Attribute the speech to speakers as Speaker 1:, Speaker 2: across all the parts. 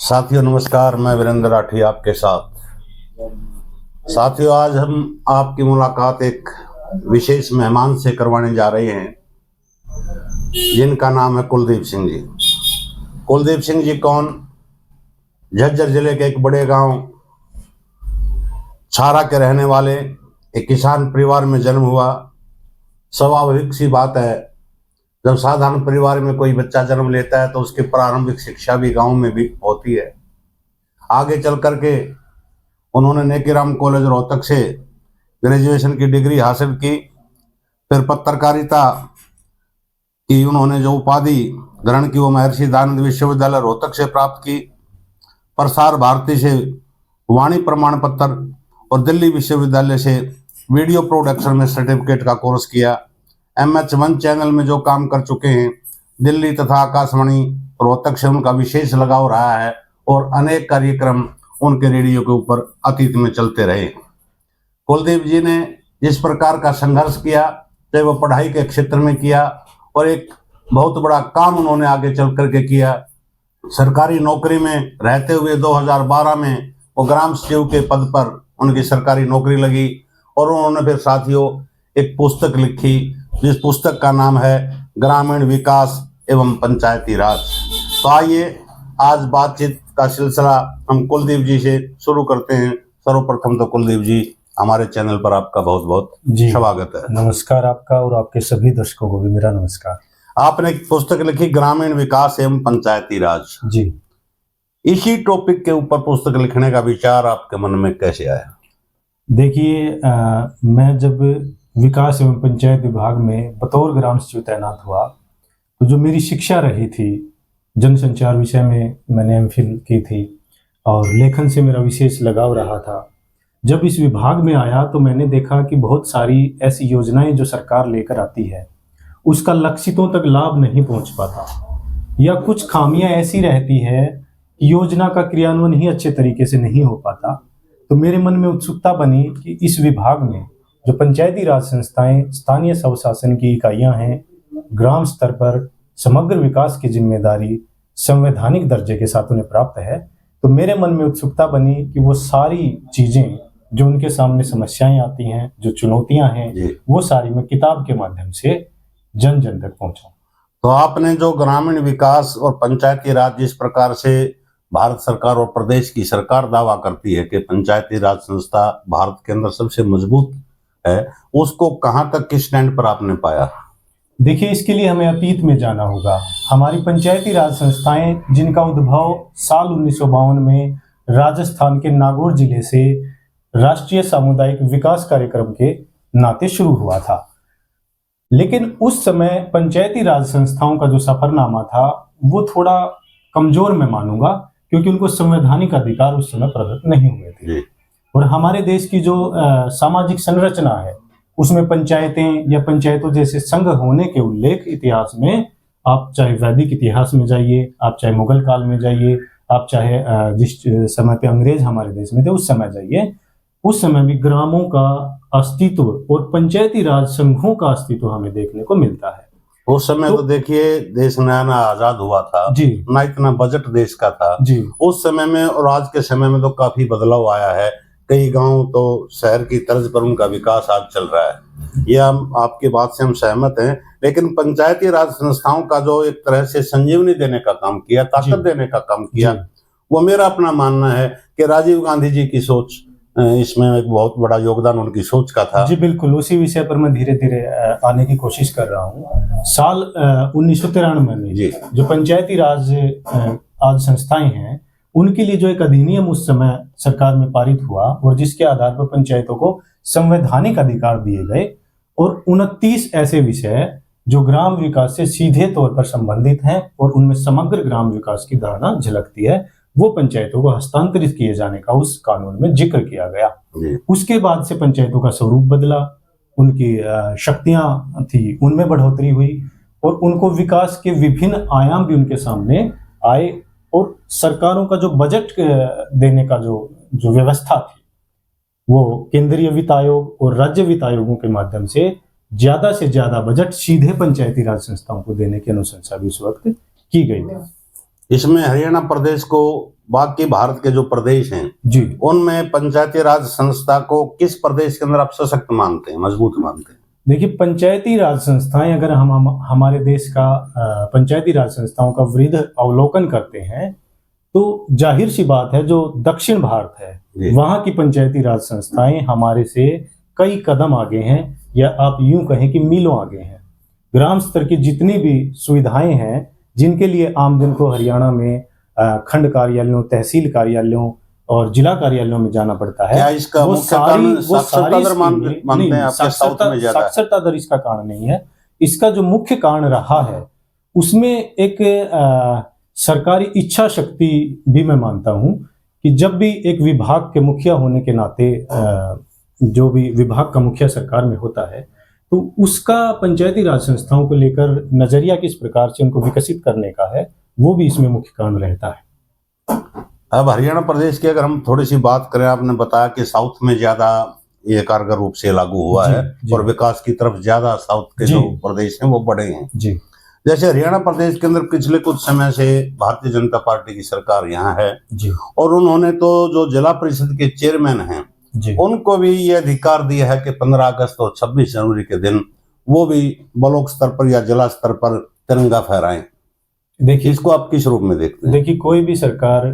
Speaker 1: साथियों नमस्कार, मैं वीरेंद्र राठी आपके साथ। साथियों, आज हम आपकी मुलाकात एक विशेष मेहमान से करवाने जा रहे हैं जिनका नाम है कुलदीप सिंह जी। कुलदीप सिंह जी कौन? झज्जर जिले के एक बड़े गांव छारा के रहने वाले, एक किसान परिवार में जन्म हुआ। स्वाभाविक सी बात है, जब साधारण परिवार में कोई बच्चा जन्म लेता है तो उसकी प्रारंभिक शिक्षा भी गांव में भी होती है। आगे चल करके उन्होंने नेकीराम कॉलेज रोहतक से ग्रेजुएशन की डिग्री हासिल की। फिर पत्रकारिता की उन्होंने जो उपाधि ग्रहण की वो महर्षि दयानंद विश्वविद्यालय रोहतक से प्राप्त की। प्रसार भारती से वाणी प्रमाण पत्र और दिल्ली विश्वविद्यालय से वीडियो प्रोडक्शन में सर्टिफिकेट का कोर्स किया। MH1 चैनल में जो काम कर चुके हैं, दिल्ली तथा आकाशवाणी रोहतक से उनका विशेष लगाव रहा है और अनेक कार्यक्रम उनके रेडियो के ऊपर अतीत में चलते रहे। कुलदीप जी ने जिस प्रकार का संघर्ष किया, चाहे वो पढ़ाई के क्षेत्र में किया और एक बहुत बड़ा काम उन्होंने आगे चल करके किया। सरकारी नौकरी में रहते हुए 2012 में वो ग्राम सचिव के पद पर उनकी सरकारी नौकरी लगी और उन्होंने फिर साथियों एक पुस्तक लिखी जिस पुस्तक का नाम है ग्रामीण विकास एवं पंचायती राज। तो आइए आज बातचीत का सिलसिला हम कुलदीप जी से शुरू करते हैं। सर्वप्रथम तो कुलदीप जी, हमारे चैनल पर आपका बहुत बहुत स्वागत है।
Speaker 2: नमस्कार आपका और आपके सभी दर्शकों को भी मेरा नमस्कार।
Speaker 1: आपने एक पुस्तक लिखी ग्रामीण विकास एवं पंचायती राज
Speaker 2: जी।
Speaker 1: इसी टॉपिक के ऊपर पुस्तक लिखने का विचार आपके मन में कैसे आया?
Speaker 2: देखिए, मैं जब विकास एवं पंचायत विभाग में बतौर ग्राम सचिव तैनात हुआ तो जो मेरी शिक्षा रही थी, जनसंचार विषय में मैंने MPhil की थी और लेखन से मेरा विशेष लगाव रहा था। जब इस विभाग में आया तो मैंने देखा कि बहुत सारी ऐसी योजनाएं जो सरकार लेकर आती है उसका लक्षितों तक लाभ नहीं पहुंच पाता, या कुछ खामियां ऐसी रहती है कि योजना का क्रियान्वयन ही अच्छे तरीके से नहीं हो पाता। तो मेरे मन में उत्सुकता बनी कि इस विभाग में जो पंचायती राज संस्थाएं, स्थानीय स्वशासन की इकाइयां हैं, ग्राम स्तर पर समग्र विकास की जिम्मेदारी संवैधानिक दर्जे के साथ उन्हें प्राप्त है। तो मेरे मन में उत्सुकता बनी कि वो सारी चीजें जो उनके सामने समस्याएं आती हैं, जो चुनौतियां हैं, वो सारी मैं किताब के माध्यम से जन जन तक पहुंचाऊं।
Speaker 1: तो आपने जो ग्रामीण विकास और पंचायती राज जिस प्रकार से भारत सरकार और प्रदेश की सरकार दावा करती है कि पंचायती राज संस्था भारत के अंदर सबसे मजबूत है, उसको कहाँ तक किस स्टैंड पर आपने पाया?
Speaker 2: देखिए, इसके लिए हमें अतीत में जाना होगा। हमारी पंचायती राज संस्थाएं जिनका उद्भव साल 1952 में राजस्थान के नागौर जिले से राष्ट्रीय सामुदायिक विकास कार्यक्रम के नाते शुरू हुआ था, लेकिन उस समय पंचायती राज संस्थाओं का जो सफरनामा था वो थोड़ा कमजोर मैं मानूंगा, क्योंकि उनको संवैधानिक अधिकार उस समय प्रदत्त नहीं हुए थे। और हमारे देश की जो सामाजिक संरचना है उसमें पंचायतें या पंचायतों जैसे संघ होने के उल्लेख इतिहास में, आप चाहे वैदिक इतिहास में जाइए, आप चाहे मुगल काल में जाइए, आप चाहे जिस समय पे अंग्रेज हमारे देश में थे उस समय जाइए, उस समय भी ग्रामों का अस्तित्व और पंचायती राज संघों का अस्तित्व हमें देखने को मिलता है।
Speaker 1: उस समय तो देखिए देश नया नया आजाद हुआ था
Speaker 2: जी,
Speaker 1: ना इतना बजट देश का था
Speaker 2: जी।
Speaker 1: उस समय में, और आज के समय में तो काफी बदलाव आया है। कई गांव तो शहर की तर्ज पर उनका विकास आज चल रहा है। यह हम आपकी बात से हम सहमत हैं, लेकिन पंचायती राज संस्थाओं का जो एक तरह से संजीवनी देने का काम किया, ताकत देने का काम किया, वो मेरा अपना मानना है कि राजीव गांधी जी की सोच इसमें एक बहुत बड़ा योगदान उनकी सोच का था।
Speaker 2: जी बिल्कुल, उसी विषय पर मैं धीरे धीरे आने की कोशिश कर रहा हूँ। साल 1993 में जो पंचायती राज आज संस्थाएं हैं उनके लिए जो एक अधिनियम उस समय सरकार में पारित हुआ और जिसके आधार पर पंचायतों को संवैधानिक अधिकार दिए गए, और 29 ऐसे विषय जो ग्राम विकास से सीधे तौर पर संबंधित हैं और उनमें समग्र ग्राम विकास की धारणा झलकती है, वो पंचायतों को हस्तांतरित किए जाने का उस कानून में जिक्र किया गया। उसके बाद से पंचायतों का स्वरूप बदला, उनकी शक्तियां थी उनमें बढ़ोतरी हुई और उनको विकास के विभिन्न आयाम भी उनके सामने आए, और सरकारों का जो बजट देने का जो व्यवस्था थी वो केंद्रीय वित्त आयोग और राज्य वित्त आयोगों के माध्यम से ज्यादा बजट सीधे पंचायती राज संस्थाओं को देने की अनुशंसा भी उस वक्त की गई थी।
Speaker 1: इसमें हरियाणा प्रदेश को बाकी भारत के जो प्रदेश हैं
Speaker 2: जी।
Speaker 1: उनमें पंचायती राज संस्था को किस प्रदेश के अंदर आप सशक्त मानते हैं, मजबूत मानते हैं?
Speaker 2: देखिए, पंचायती राज संस्थाएं, अगर हम हमारे देश का पंचायती राज संस्थाओं का वृहद अवलोकन करते हैं तो जाहिर सी बात है जो दक्षिण भारत है वहां की पंचायती राज संस्थाएं हमारे से कई कदम आगे हैं, या आप यूं कहें कि मीलों आगे हैं। ग्राम स्तर की जितनी भी सुविधाएं हैं जिनके लिए आमजन को हरियाणा में खंड कार्यालयों, तहसील कार्यालयों और जिला कार्यालयों में जाना पड़ता है,
Speaker 1: क्या इसका मुख्य कारण साक्षरता दर मानते हैं आपके साउथ में ज्यादा?
Speaker 2: साक्षरता दर इसका कारण नहीं है। इसका जो मुख्य कारण रहा है उसमें एक सरकारी इच्छा शक्ति भी मैं मानता हूं कि जब भी एक विभाग के मुखिया होने के नाते जो भी विभाग का मुखिया सरकार में होता है तो उसका पंचायती राज संस्थाओं को लेकर नजरिया किस प्रकार से उनको विकसित करने का है, वो भी इसमें मुख्य कारण रहता है।
Speaker 1: अब हरियाणा प्रदेश की अगर हम थोड़ी सी बात करें, आपने बताया कि साउथ में ज्यादा ये कारगर रूप से लागू हुआ है और विकास की तरफ ज्यादा साउथ के जो प्रदेश हैं वो बढ़े हैं जी। जैसे हरियाणा प्रदेश के अंदर पिछले कुछ समय से भारतीय जनता पार्टी की सरकार यहाँ है जी, और उन्होंने तो जो जिला परिषद के चेयरमैन हैं उनको भी ये अधिकार दिया है कि 15 अगस्त और 26 जनवरी के दिन वो भी ब्लॉक स्तर पर या जिला स्तर पर तिरंगा फहराएं। देखिए, इसको आप किस रूप में देखते हैं?
Speaker 2: देखिए, कोई भी सरकार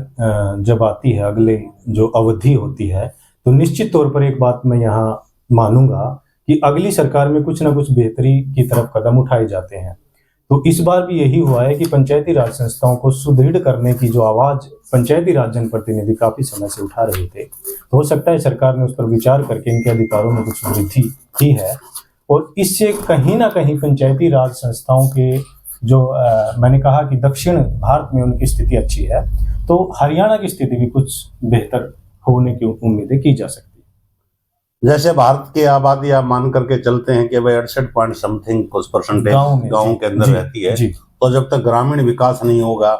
Speaker 2: जब आती है, अगले जो अवधि होती है, तो निश्चित तौर पर एक बात मैं यहाँ मानूंगा कि अगली सरकार में कुछ ना कुछ बेहतरी की तरफ कदम उठाए जाते हैं। तो इस बार भी यही हुआ है कि पंचायती राज संस्थाओं को सुदृढ़ करने की जो आवाज पंचायती राज जनप्रतिनिधि काफी समय से उठा रहे थे, तो हो सकता है सरकार ने उस पर विचार करके इनके अधिकारों में कुछ वृद्धि की है, और इससे कहीं ना कहीं पंचायती राज संस्थाओं के जो मैंने कहा कि दक्षिण भारत में उनकी स्थिति अच्छी है, तो हरियाणा की स्थिति भी कुछ बेहतर होने की उम्मीदें की जा सकती है।
Speaker 1: जैसे भारत की आबादी आप मान करके चलते हैं कि भाई 68 कुछ परसेंटेज गाँव के अंदर रहती है, तो जब तक ग्रामीण विकास नहीं होगा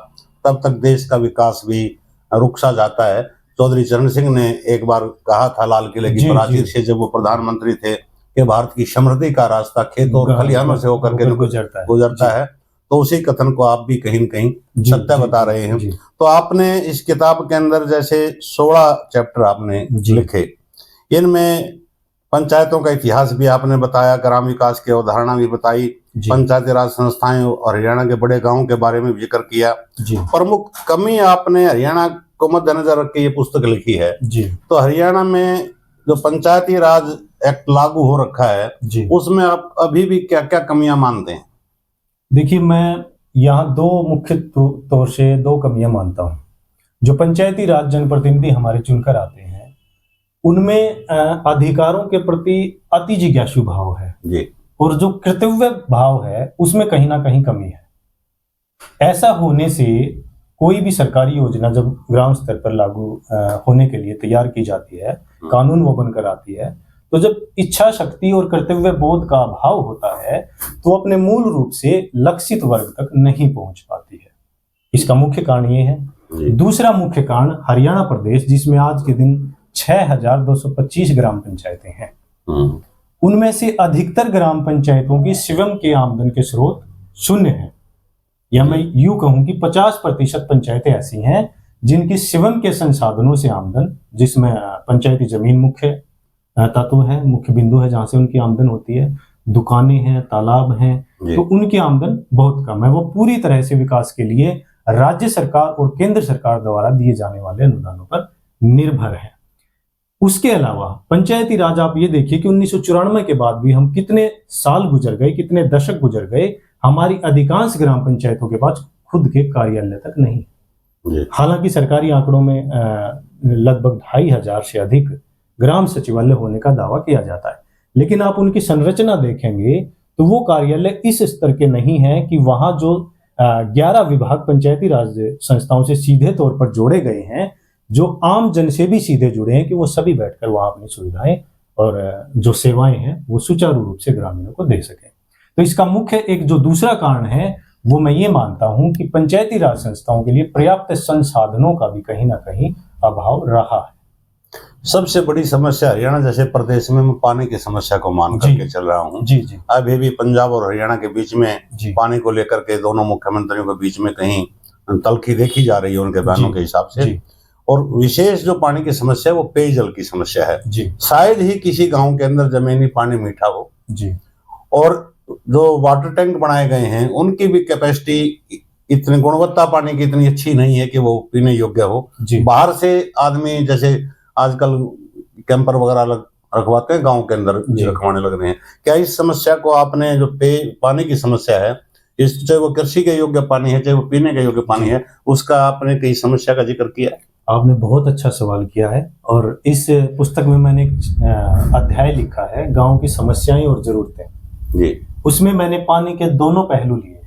Speaker 1: तब तक देश का विकास भी रुक सा जाता है। चौधरी चरण सिंह ने एक बार कहा था लाल किले की प्राचीर से जब वो प्रधानमंत्री थे कि भारत की समृद्धि का रास्ता खेतों और खलिहानों से होकर के गुजरता है, तो उसी कथन को आप भी कहीं न कहीं सत्य बता रहे हैं। तो आपने इस किताब के अंदर जैसे 16 चैप्टर आपने लिखे, इनमें पंचायतों का इतिहास भी आपने बताया, ग्राम विकास की अवधारणा भी बताई, पंचायती राज संस्थाएं और हरियाणा के बड़े गांवों के बारे में जिक्र किया। प्रमुख कमी आपने हरियाणा को मद्देनजर रख के ये पुस्तक लिखी है जी। तो हरियाणा में जो पंचायती राज एक्ट लागू हो रखा है उसमें आप अभी भी क्या क्या कमियां मानते हैं?
Speaker 2: देखिए, मैं यहाँ दो मुख्य तौर से 2 कमियां मानता हूँ। जो पंचायती राज जनप्रतिनिधि हमारे चुनकर आते हैं उनमें अधिकारों के प्रति अति जिज्ञासु भाव है जी, और जो कर्तव्य भाव है उसमें कहीं ना कहीं कमी है। ऐसा होने से कोई भी सरकारी योजना जब ग्राम स्तर पर लागू होने के लिए तैयार की जाती है, कानून वो बनकर आती है, तो जब इच्छा शक्ति और कर्तव्य बोध का अभाव होता है तो अपने मूल रूप से लक्षित वर्ग तक नहीं पहुंच पाती है। इसका मुख्य कारण ये है। दूसरा मुख्य कारण हरियाणा प्रदेश, जिसमें आज के दिन 6225 ग्राम पंचायतें हैं, उनमें से अधिकतर ग्राम पंचायतों की स्वयं के आमदन के स्रोत शून्य हैं, या मैं यूं कहूं कि 50% पंचायतें ऐसी हैं जिनकी स्वयं के संसाधनों से आमदन, जिसमें पंचायती जमीन मुख्य तत्व है, मुख्य बिंदु है जहां से उनकी आमदन होती है, दुकानें हैं, तालाब हैं, तो उनकी आमदन बहुत कम है। वो पूरी तरह से विकास के लिए राज्य सरकार और केंद्र सरकार द्वारा दिए जाने वाले अनुदानों पर निर्भर है। उसके अलावा पंचायती राज, आप ये देखिए कि 1994 के बाद भी हम कितने साल गुजर गए, कितने दशक गुजर गए, हमारी अधिकांश ग्राम पंचायतों के पास खुद के कार्यालय तक नहीं। हालांकि सरकारी आंकड़ों में लगभग 2500 से अधिक ग्राम सचिवालय होने का दावा किया जाता है, लेकिन आप उनकी संरचना देखेंगे तो वो कार्यालय इस स्तर के नहीं है कि वहां जो 11 विभाग पंचायती राज संस्थाओं से सीधे तौर पर जोड़े गए हैं, जो आम जन से भी सीधे जुड़े हैं, कि वो सभी बैठकर वहां अपनी सुविधाएं और जो सेवाएं हैं वो सुचारू रूप से ग्रामीणों को दे सकें। तो इसका मुख्य एक जो दूसरा कारण है वो मैं ये मानता हूं कि पंचायती राज संस्थाओं के लिए पर्याप्त संसाधनों का भी कहीं ना कहीं अभाव रहा है।
Speaker 1: सबसे बड़ी समस्या हरियाणा जैसे प्रदेश में मैं पानी की समस्या को मान करके चल रहा हूँ जी जी। अभी भी पंजाब और हरियाणा के बीच में पानी को लेकर के दोनों मुख्यमंत्रियों के बीच में कहीं तलखी देखी जा रही है उनके बयानों
Speaker 2: जी,
Speaker 1: के हिसाब से।
Speaker 2: जी,
Speaker 1: और विशेष जो पानी की समस्या है वो पेयजल की समस्या है।
Speaker 2: जी,
Speaker 1: शायद ही किसी गांव के अंदर जमीनी पानी मीठा हो,
Speaker 2: जी,
Speaker 1: और जो वाटर टैंक बनाए गए हैं उनकी भी कैपेसिटी इतनी, गुणवत्ता पानी की इतनी अच्छी नहीं है कि वो पीने योग्य हो।
Speaker 2: जी,
Speaker 1: बाहर से आदमी, जैसे आजकल कैंपर वगैरह रखवाते हैं गांव के अंदर,
Speaker 2: जी।
Speaker 1: रखवाने लग रहे हैं। क्या इस समस्या को आपने, जो पानी की समस्या है, इस चाहे वो कृषि के योग्य पानी है चाहे वो पीने के योग्य पानी
Speaker 2: जी।
Speaker 1: है, उसका आपने कई समस्या का जिक्र किया?
Speaker 2: आपने बहुत अच्छा सवाल किया है, और इस पुस्तक में मैंने एक अध्याय लिखा है, गांव की समस्याएं और जरूरतें।
Speaker 1: जी,
Speaker 2: उसमें मैंने पानी के दोनों पहलू लिए।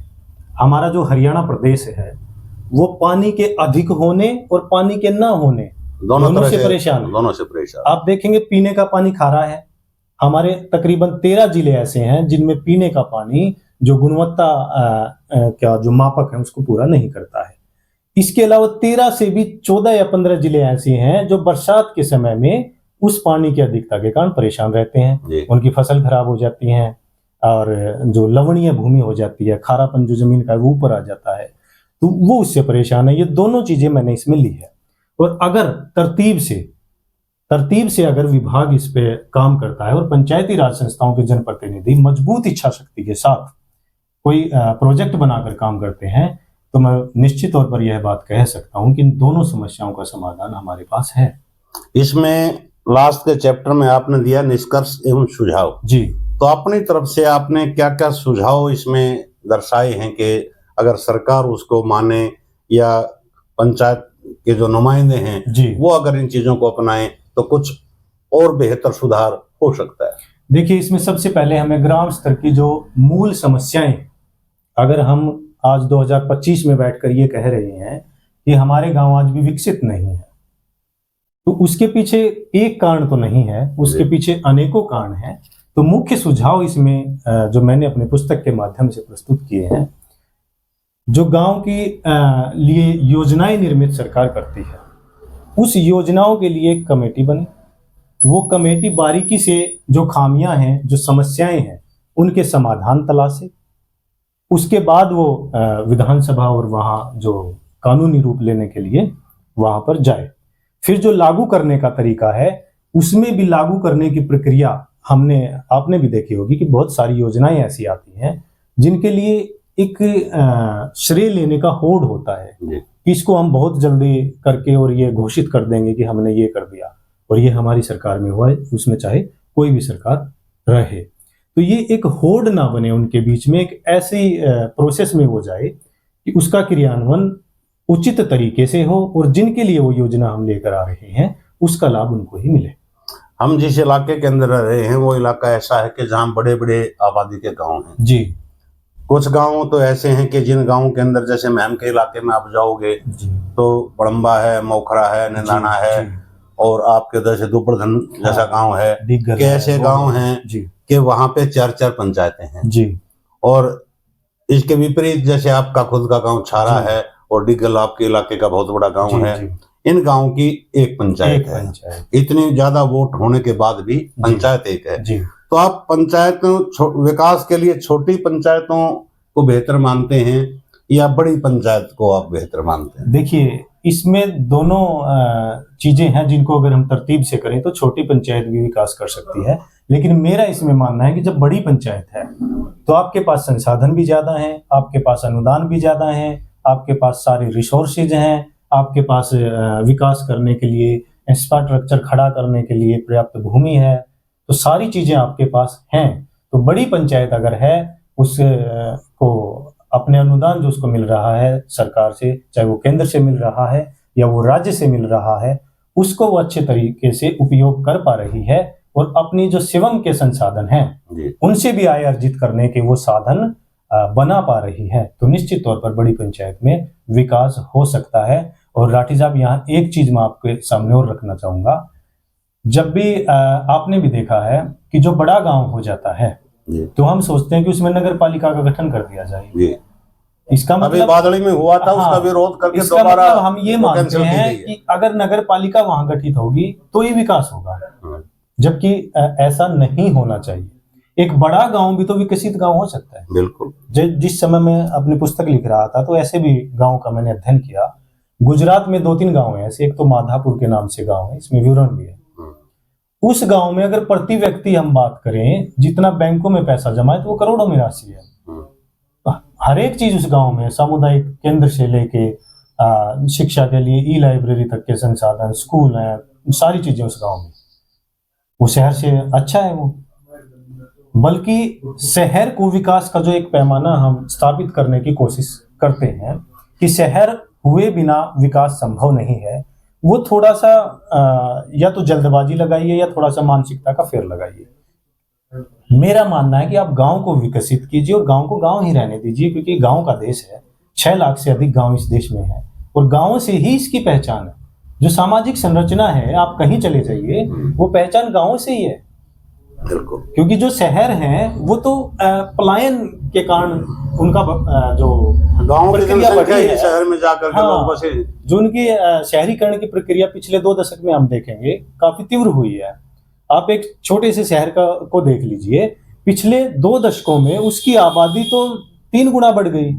Speaker 2: हमारा जो हरियाणा प्रदेश है वो पानी के अधिक होने और पानी के ना होने दोनों
Speaker 1: तरह
Speaker 2: से परेशान है।
Speaker 1: दोनों से परेशान।
Speaker 2: आप देखेंगे पीने का पानी खारा है। हमारे तकरीबन 13 जिले ऐसे हैं जिनमें पीने का पानी जो गुणवत्ता क्या जो मापक है उसको पूरा नहीं करता है। इसके अलावा 13 से भी 14 या 15 जिले ऐसे हैं जो बरसात के समय में उस पानी की अधिकता के कारण परेशान रहते हैं। उनकी फसल खराब हो जाती है और जो लवणीय भूमि हो जाती है, खारापन जो जमीन का है वो ऊपर आ जाता है, तो वो उससे परेशान है। ये दोनों चीजें मैंने इसमें ली है। और अगर तरतीब से अगर विभाग इस पे काम करता है और पंचायती राज संस्थाओं के जनप्रतिनिधि मजबूत इच्छा शक्ति के साथ कोई प्रोजेक्ट बनाकर काम करते हैं, तो मैं निश्चित तौर पर यह बात कह सकता हूं कि इन दोनों समस्याओं का समाधान हमारे पास है।
Speaker 1: इसमें लास्ट के चैप्टर में आपने दिया निष्कर्ष एवं सुझाव।
Speaker 2: जी,
Speaker 1: तो अपनी तरफ से आपने क्या क्या सुझाव इसमें दर्शाए हैं कि अगर सरकार उसको माने या पंचायत के जो नुमाइंदे हैं
Speaker 2: जी,
Speaker 1: वो अगर इन चीजों को अपनाएं तो कुछ और बेहतर सुधार हो सकता है?
Speaker 2: देखिए, इसमें सबसे पहले हमें ग्राम स्तर की जो मूल समस्याएं, अगर हम आज 2025 में बैठकर ये कह रहे हैं कि हमारे गांव आज भी विकसित नहीं है, तो उसके पीछे एक कारण तो नहीं है, उसके पीछे अनेकों कारण हैं। तो मुख्य सुझाव इसमें जो मैंने अपनी पुस्तक के माध्यम से प्रस्तुत किए हैं, जो गांव की लिए योजनाएं निर्मित सरकार करती है, उस योजनाओं के लिए एक कमेटी बने। वो कमेटी बारीकी से जो खामियां हैं, जो समस्याएं हैं, उनके समाधान तलाशे। उसके बाद वो विधानसभा और वहाँ जो कानूनी रूप लेने के लिए वहाँ पर जाए। फिर जो लागू करने का तरीका है, उसमें भी लागू करने की प्रक्रिया आपने भी देखी होगी कि बहुत सारी योजनाएं ऐसी आती हैं जिनके लिए एक श्रेय लेने का होड़ होता है कि इसको हम बहुत जल्दी करके और ये घोषित कर देंगे कि हमने ये कर दिया, और ये हमारी सरकार में हुआ है, उसमें चाहे कोई भी सरकार रहे। तो ये एक होड़ ना बने उनके बीच में, एक ऐसी प्रोसेस में हो जाए कि उसका क्रियान्वयन उचित तरीके से हो और जिनके लिए वो योजना हम लेकर आ रहे हैं उसका लाभ उनको ही मिले।
Speaker 1: हम जिस इलाके के अंदर रह रहे हैं वो इलाका ऐसा है कि जहाँ बड़े बड़े आबादी के गांव हैं।
Speaker 2: जी,
Speaker 1: कुछ गांव तो ऐसे हैं कि जिन गांवों के अंदर, जैसे महम के इलाके में आप जाओगे तो बड़म्बा है, मोखरा है, निंदाना है, और आपके उधर से दुपड़धन जैसा गांव है, कि ऐसे गांव हैं कि वहां पे 4-4 पंचायतें हैं जी। और इसके विपरीत जैसे आपका खुद का गांव छारा है और डिग्गल आपके इलाके का बहुत बड़ा गांव है, इन गांव की एक पंचायत है। इतनी ज्यादा वोट होने के बाद भी पंचायत एक है जी। तो आप पंचायतों विकास के लिए छोटी पंचायतों को बेहतर मानते हैं या बड़ी पंचायत को आप बेहतर मानते हैं? देखिए,
Speaker 2: इसमें दोनों चीजें हैं जिनको अगर हम तरतीब से करें तो छोटी पंचायत भी विकास कर सकती है, लेकिन मेरा इसमें मानना है कि जब बड़ी पंचायत है तो आपके पास संसाधन भी ज्यादा हैं, आपके पास अनुदान भी ज्यादा है, आपके पास सारे रिसोर्सेज हैं, आपके पास विकास करने के लिए, इंफ्रास्ट्रक्चर खड़ा करने के लिए पर्याप्त भूमि है, तो सारी चीजें आपके पास हैं। तो बड़ी पंचायत अगर है, उसको अपने अनुदान जो उसको मिल रहा है सरकार से, चाहे वो केंद्र से मिल रहा है या वो राज्य से मिल रहा है, उसको वो अच्छे तरीके से उपयोग कर पा रही है और अपनी जो स्वयं के संसाधन हैं उनसे भी आय अर्जित करने के वो साधन बना पा रही है, तो निश्चित तौर पर बड़ी पंचायत में विकास हो सकता है। और राठी साहब, यहाँ एक चीज मैं आपके सामने और रखना चाहूंगा, जब भी आपने भी देखा है कि जो बड़ा गांव हो जाता है तो हम सोचते हैं कि उसमें नगर पालिका का गठन कर दिया जाए। इसका मतलब अभी
Speaker 1: बादली में हुआ था, उसका विरोध करके
Speaker 2: दोबारा मतलब हम ये मानते हैं कि अगर नगर पालिका वहां गठित होगी तो ही विकास होगा, जबकि ऐसा नहीं होना चाहिए। एक बड़ा गांव भी तो विकसित गांव हो सकता है।
Speaker 1: बिल्कुल।
Speaker 2: जिस समय मैं अपनी पुस्तक लिख रहा था तो ऐसे भी गांव का मैंने अध्ययन किया। गुजरात में 2-3 गांव हैं ऐसे, एक तो माधापुर के नाम से गांव है, इसमें विवरण भी है। उस गांव में अगर प्रति व्यक्ति हम बात करें जितना बैंकों में पैसा जमा है तो वो करोड़ों में राशि है। हर एक चीज उस गांव में, सामुदायिक केंद्र से लेके शिक्षा के लिए ई लाइब्रेरी तक के संसाधन, स्कूल हैं, सारी चीजें उस गांव में। वो शहर से अच्छा है वो। बल्कि शहर को विकास का जो एक पैमाना हम स्थापित करने की कोशिश करते हैं कि शहर हुए बिना विकास संभव नहीं है, वो थोड़ा सा या तो जल्दबाजी लगाइए या थोड़ा सा मानसिकता का फेर लगाइए। मेरा मानना है कि आप गांव को विकसित कीजिए और गांव को गांव ही रहने दीजिए, क्योंकि गांव का देश है। 6 लाख से अधिक गांव इस देश में है और गांव से ही इसकी पहचान है। जो सामाजिक संरचना है, आप कहीं चले जाइए, वो पहचान गांव से ही है।
Speaker 1: बिल्कुल।
Speaker 2: क्योंकि जो शहर हैं वो तो पलायन के कारण उनका जो
Speaker 1: गांव की
Speaker 2: प्रक्रिया बढ़ी है,
Speaker 1: शहर में जाकर के लोग बसे।
Speaker 2: जो उनकी शहरीकरण की प्रक्रिया पिछले 2 दशक में हम देखेंगे काफी तीव्र हुई है। आप एक छोटे से शहर को देख लीजिए, पिछले 2 दशकों में उसकी आबादी तो 3 गुना बढ़ गई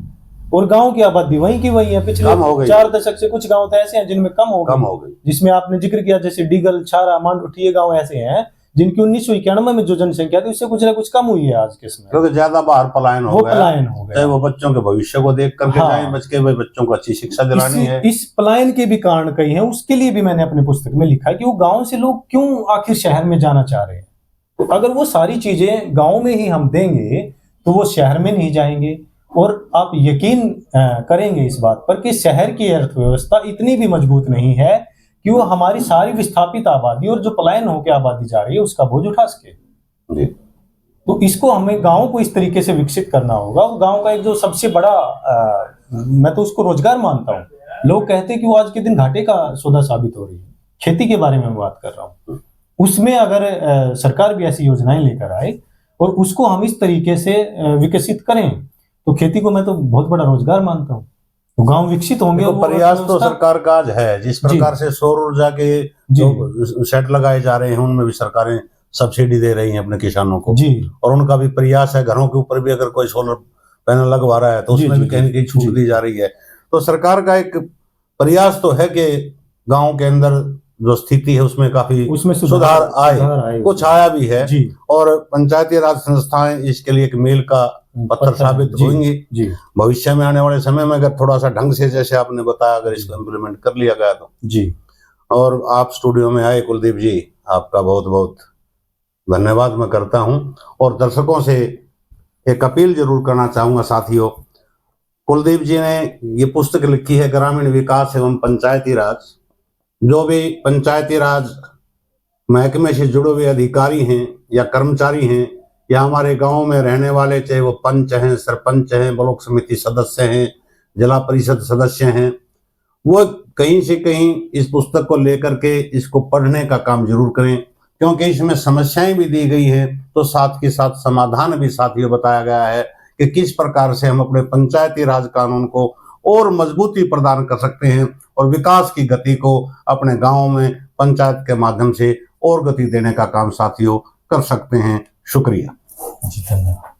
Speaker 2: और गांव की आबादी वहीं की वही है। पिछले 4 दशक से कुछ गांव तो ऐसे हैं जिनमें कम हो गई, जिसमें आपने जिक्र किया जैसे डीगल, छारा, मांडुठी, ये गांव ऐसे हैं जिनकी 1991 में जो जनसंख्या थी उससे कुछ ना कुछ कम हुई है आज के समय,
Speaker 1: क्योंकि ज्यादा बाहर पलायन हो गया।
Speaker 2: चाहे
Speaker 1: वो बच्चों के भविष्य को देख करके जाएं, बच के बच्चों को अच्छी शिक्षा दिलानी है।
Speaker 2: इस पलायन के भी कारण कई हैं, उसके लिए भी मैंने अपनी पुस्तक में लिखा है कि वो गांव से लोग क्यों आखिर शहर में जाना चाह रहे हैं। अगर वो सारी चीजें गांव में ही हम देंगे तो वो शहर में नहीं जाएंगे। और आप यकीन करेंगे इस बात पर कि शहर की अर्थव्यवस्था इतनी भी मजबूत नहीं है कि वो हमारी सारी विस्थापित आबादी और जो पलायन होकर आबादी जा रही है उसका बोझ उठा सके। तो इसको हमें गांव को इस तरीके से विकसित करना होगा। और गांव का एक जो सबसे बड़ा मैं तो उसको रोजगार मानता हूँ। लोग कहते हैं कि वो आज के दिन घाटे का सौदा साबित हो रही है। खेती के बारे में मैं बात कर रहा हूँ। उसमें अगर सरकार भी ऐसी योजनाएं लेकर आए और उसको हम इस तरीके से विकसित करें तो खेती को मैं तो बहुत बड़ा रोजगार मानता हूँ। तो गांव विकसित होंगे।
Speaker 1: तो प्रयास तो सरकार का आज है। जिस प्रकार से सौर ऊर्जा के जो सेट लगाए जा रहे हैं उनमें भी सरकारें सब्सिडी दे रही हैं अपने किसानों को जी। और उनका भी प्रयास है, घरों के ऊपर भी अगर कोई सोलर पैनल लगवा रहा है तो उसमें भी कहीं न कहीं छूट दी जा रही है। तो सरकार का एक प्रयास तो है कि गाँव के अंदर जो स्थिति है उसमें सुधार आए, कुछ आया भी है। और पंचायती राज संस्थाएं इसके लिए एक मील का पत्थर साबित होंगी। भविष्य में आने वाले समय में अगर थोड़ा सा ढंग से, जैसे आपने बताया, अगर इसको इम्प्लीमेंट कर लिया गया तो जी। और आप स्टूडियो में आए कुलदीप जी, आपका बहुत बहुत धन्यवाद मैं करता हूं। और दर्शकों से एक अपील जरूर करना चाहूंगा साथियों। कुलदीप जी ने ये पुस्तक लिखी है ग्रामीण विकास एवं पंचायती राज। जो भी पंचायती राज महकमे से जुड़े हुए अधिकारी हैं या कर्मचारी हैं या हमारे गांव में रहने वाले, चाहे वो पंच हैं, सरपंच हैं, ब्लॉक समिति सदस्य हैं, जिला परिषद सदस्य हैं, वो कहीं से कहीं इस पुस्तक को लेकर के इसको पढ़ने का काम जरूर करें। क्योंकि इसमें समस्याएं भी दी गई हैं तो साथ के साथ समाधान भी साथियों बताया गया है कि किस प्रकार से हम अपने पंचायती राज कानून को और मजबूती प्रदान कर सकते हैं और विकास की गति को अपने गाँव में पंचायत के माध्यम से और गति देने का काम साथियों कर सकते हैं। शुक्रिया जी, धन्यवाद।